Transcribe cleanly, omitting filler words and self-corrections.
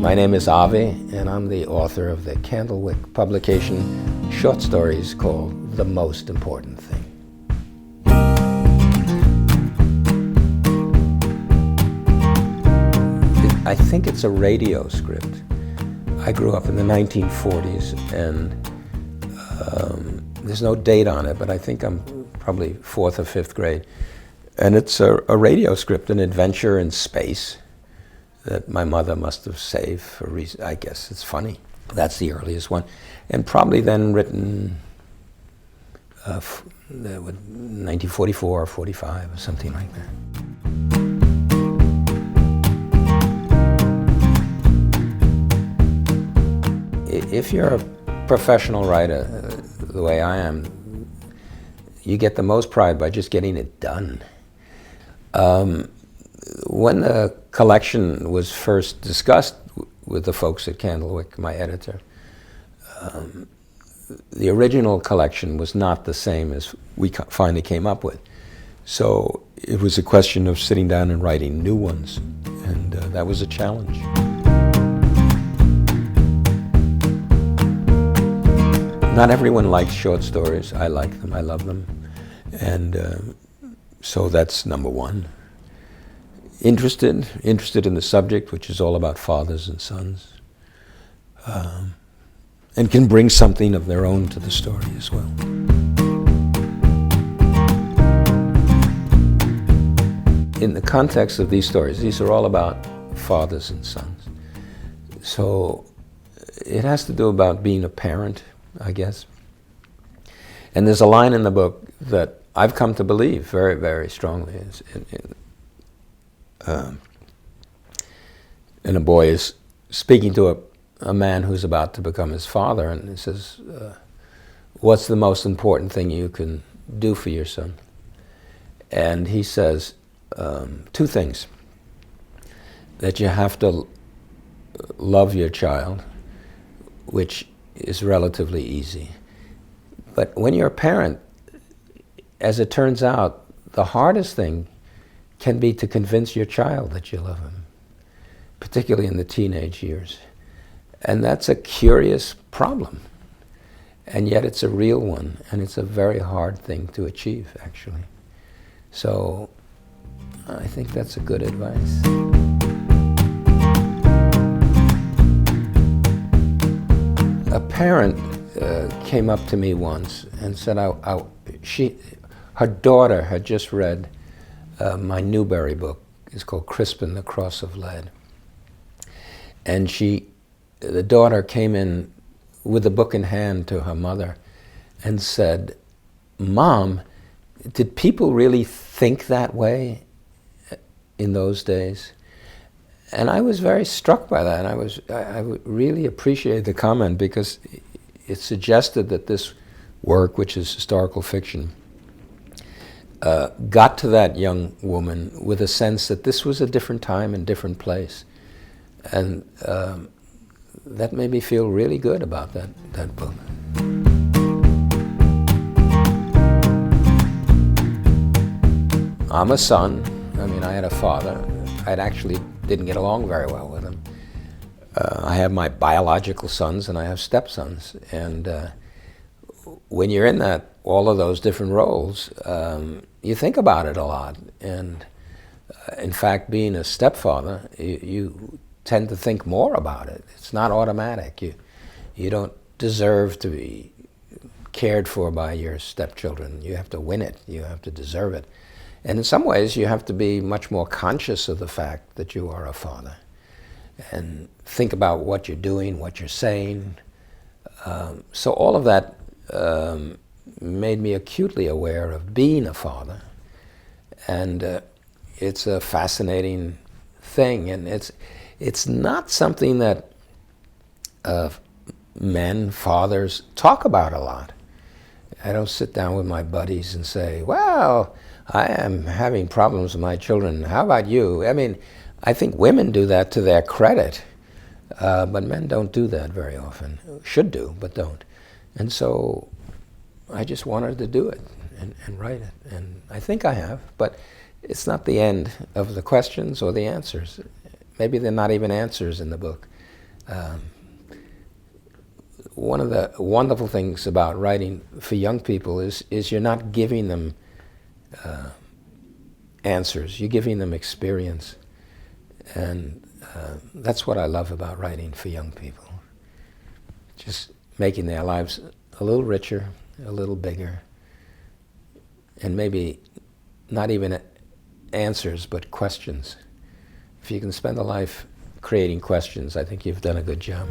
My name is Avi, and I'm the author of the Candlewick publication, short stories called The Most Important Thing. I think it's a radio script. I grew up in the 1940s, and there's no date on it, but I think I'm probably 4th or 5th grade. And it's a radio script, an adventure in space that my mother must have saved for reason. I guess it's funny. That's the earliest one. And probably then written 1944 or 45 or something like that. If you're a professional writer, the way I am, you get the most pride by just getting it done. When the collection was first discussed with the folks at Candlewick, my editor, the original collection was not the same as we finally came up with. So it was a question of sitting down and writing new ones, and that was a challenge. Not everyone likes short stories. I like them, I love them. And so that's number one. Interested in the subject, which is all about fathers and sons, and can bring something of their own to the story as well. In the context of these stories, these are all about fathers and sons. So it has to do about being a parent, I guess. And there's a line in the book that I've come to believe very, very strongly. And a boy is speaking to a man who's about to become his father, and he says, what's the most important thing you can do for your son? And he says, two things. That you have to love your child, which is relatively easy. But when you're a parent, as it turns out, the hardest thing can be to convince your child that you love him, particularly in the teenage years. And that's a curious problem. And yet it's a real one, and it's a very hard thing to achieve, actually. So I think that's a good advice. A parent came up to me once and said her daughter had just read my Newbery book. It's called Crispin, the Cross of Lead. And the daughter came in with the book in hand to her mother and said, Mom, did people really think that way in those days? And I was very struck by that. I really appreciated the comment because it suggested that this work, which is historical fiction, got to that young woman with a sense that this was a different time and different place. And that made me feel really good about that book. I'm a son. I mean, I had a father. I actually didn't get along very well with him. I have my biological sons and I have stepsons. And when you're in all of those different roles, you think about it a lot. And in fact, being a stepfather, you tend to think more about it. It's not automatic. You don't deserve to be cared for by your stepchildren. You have to win it. You have to deserve it. And in some ways, you have to be much more conscious of the fact that you are a father and think about what you're doing, what you're saying. So all of that made me acutely aware of being a father. And it's a fascinating thing. And it's not something that men, fathers, talk about a lot. I don't sit down with my buddies and say, well, I am having problems with my children. How about you? I mean, I think women do that to their credit, but men don't do that very often. Should do, but don't. And so I just wanted to do it and write it. And I think I have, but it's not the end of the questions or the answers. Maybe they're not even answers in the book. One of the wonderful things about writing for young people is you're not giving them answers, you're giving them experience. And that's what I love about writing for young people. Just making their lives a little richer, a little bigger, and maybe not even answers, but questions. If you can spend a life creating questions, I think you've done a good job.